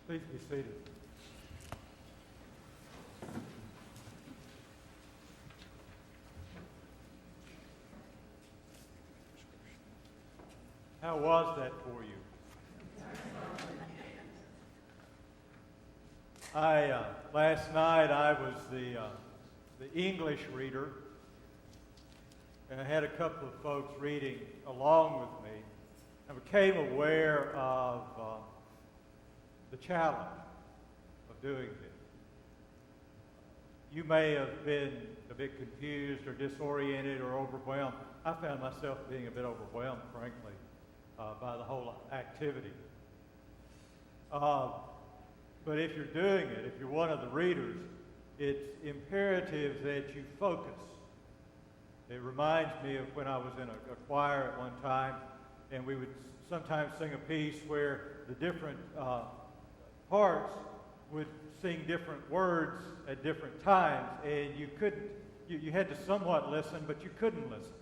Please be seated. How was that for you? Last night I was the English reader, and I had a couple of folks reading along with me. I became aware of the challenge of doing this. You may have been a bit confused or disoriented or overwhelmed. I found myself being a bit overwhelmed, frankly, by the whole activity. But if you're doing it, if you're one of the readers, it's imperative that you focus. It reminds me of when I was in a choir at one time, and we would sometimes sing a piece where the different parts would sing different words at different times, and you had to somewhat listen, but you couldn't listen.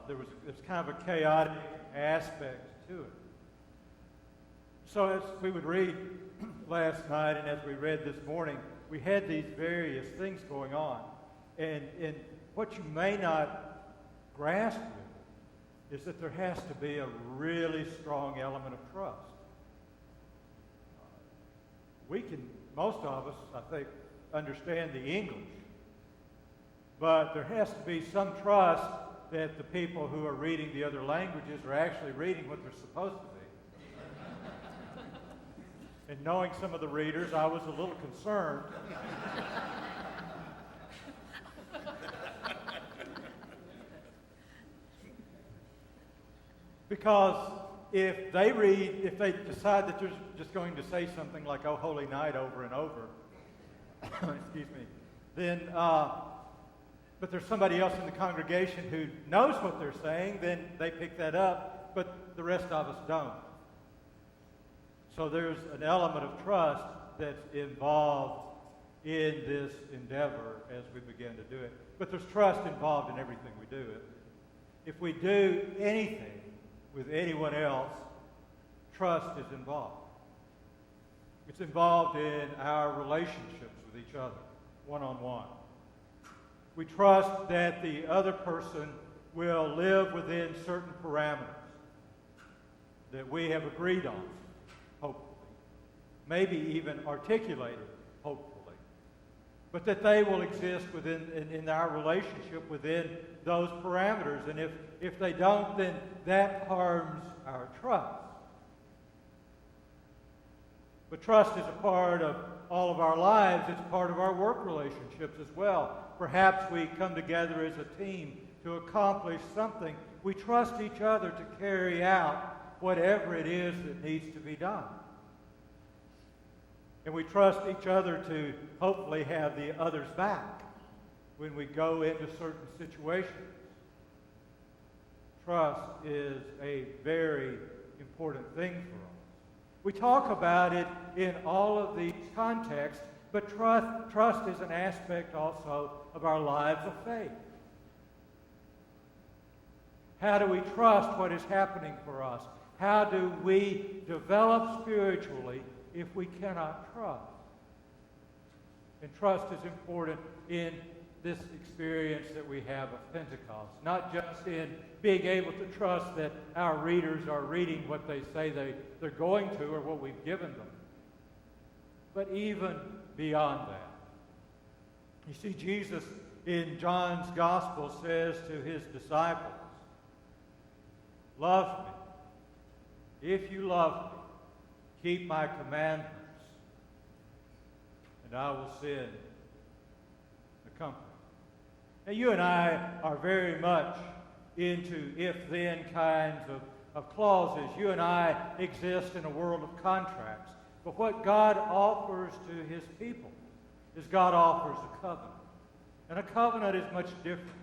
There was kind of a chaotic aspect to it. So as we would read last night and as we read this morning, we had these various things going on. And what you may not grasp with is that there has to be a really strong element of trust. Most of us, I think, understand the English, but there has to be some trust that the people who are reading the other languages are actually reading what they're supposed to be. And knowing some of the readers, I was a little concerned. Because if they decide that they're just going to say something like, "Oh, Holy Night," over and over, excuse me, then, but there's somebody else in the congregation who knows what they're saying, then they pick that up, but the rest of us don't. So there's an element of trust that's involved in this endeavor as we begin to do it. But there's trust involved in everything we do. If we do anything with anyone else, trust is involved. It's involved in our relationships with each other, one-on-one. We trust that the other person will live within certain parameters that we have agreed on, hopefully. Maybe even articulated, hopefully. But that they will exist in our relationship within those parameters. And if they don't, then that harms our trust. But trust is a part of all of our lives. It's part of our work relationships as well. Perhaps we come together as a team to accomplish something. We trust each other to carry out whatever it is that needs to be done. And we trust each other to hopefully have the other's back when we go into certain situations. Trust is a very important thing for us. We talk about it in all of these contexts, but trust is an aspect also of our lives of faith. How do we trust what is happening for us? How do we develop spiritually if we cannot trust? And trust is important in this experience that we have of Pentecost. Not just in being able to trust that our readers are reading what they say they're going to or what we've given them, but even beyond that. You see, Jesus in John's Gospel says to his disciples, "Love me. If you love me, keep my commandments, and I will send the Comforter." Now, you and I are very much into if-then kinds of clauses. You and I exist in a world of contracts. But what God offers to his people is God offers a covenant. And a covenant is much different.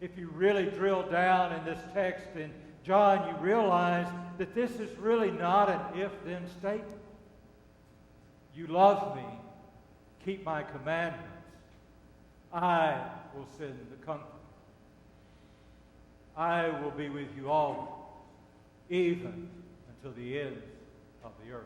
If you really drill down in this text in John, you realize that this is really not an if-then statement. You love me, keep my commandments, I will send the Comforter. I will be with you always, even until the ends of the earth.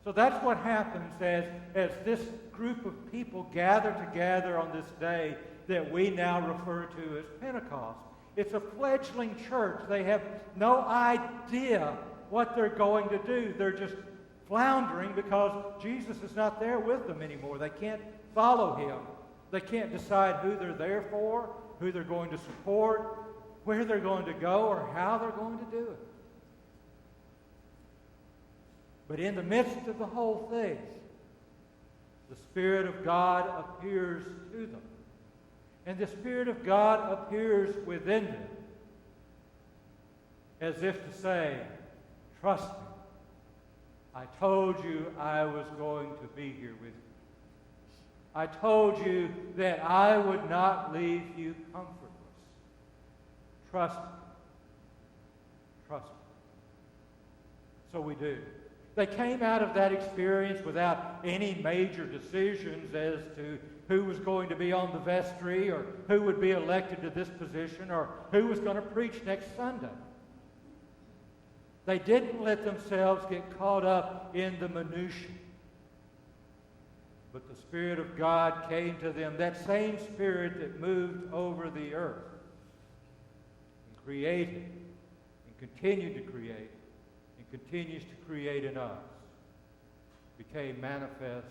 So that's what happens as this group of people gather together on this day that we now refer to as Pentecost. It's a fledgling church. They have no idea what they're going to do. They're just floundering because Jesus is not there with them anymore. They can't follow him. They can't decide who they're there for, who they're going to support, where they're going to go, or how they're going to do it. But in the midst of the whole thing, the Spirit of God appears to them. And the Spirit of God appears within them, as if to say, trust me. I told you I was going to be here with you. I told you that I would not leave you comfortless. Trust me. Trust me. So we do. They came out of that experience without any major decisions as to who was going to be on the vestry or who would be elected to this position or who was going to preach next Sunday. They didn't let themselves get caught up in the minutiae. But the Spirit of God came to them, that same Spirit that moved over the earth and created and continued to create and continues to create in us, became manifest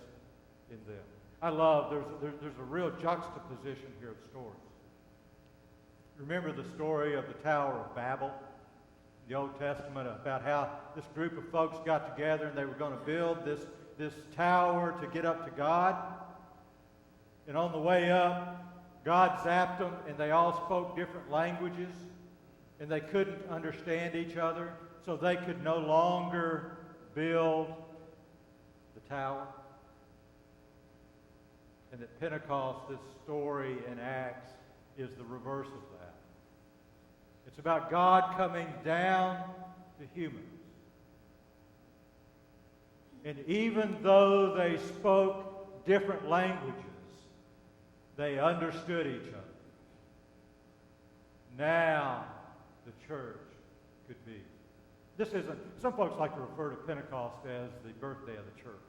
in them. I love, there's a real juxtaposition here of stories. Remember the story of the Tower of Babel? The Old Testament, about how this group of folks got together and they were going to build this tower to get up to God. And on the way up, God zapped them and they all spoke different languages and they couldn't understand each other, so they could no longer build the tower. And at Pentecost, this story in Acts is the reverse of that. It's about God coming down to humans. And even though they spoke different languages, they understood each other. Now the church could be. This isn't, some folks like to refer to Pentecost as the birthday of the church.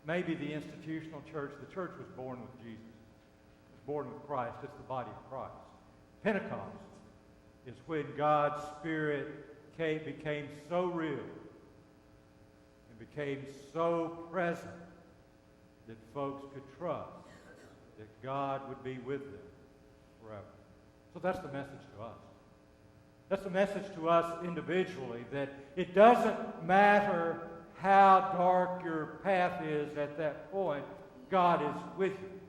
Maybe the institutional church, the church was born with Jesus. It was born with Christ. It's the body of Christ. Pentecost is when God's Spirit became so real and became so present that folks could trust that God would be with them forever. So that's the message to us. That's the message to us individually, that it doesn't matter how dark your path is at that point, God is with you.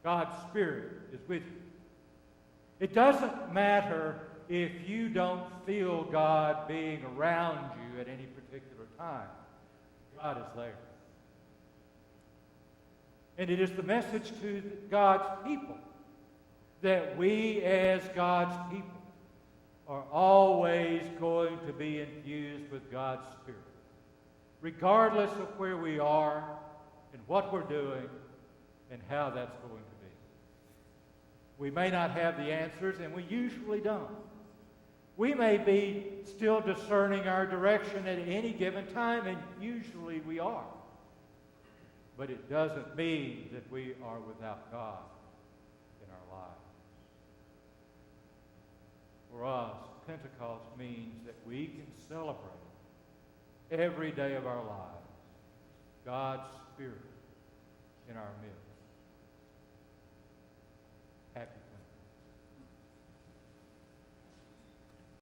God's Spirit is with you. It doesn't matter if you don't feel God being around you at any particular time. God is there. And it is the message to God's people that we as God's people are always going to be infused with God's Spirit, regardless of where we are and what we're doing and how that's going to be. We may not have the answers, and we usually don't. We may be still discerning our direction at any given time, and usually we are. But it doesn't mean that we are without God in our lives. For us, Pentecost means that we can celebrate every day of our lives God's Spirit in our midst. Happy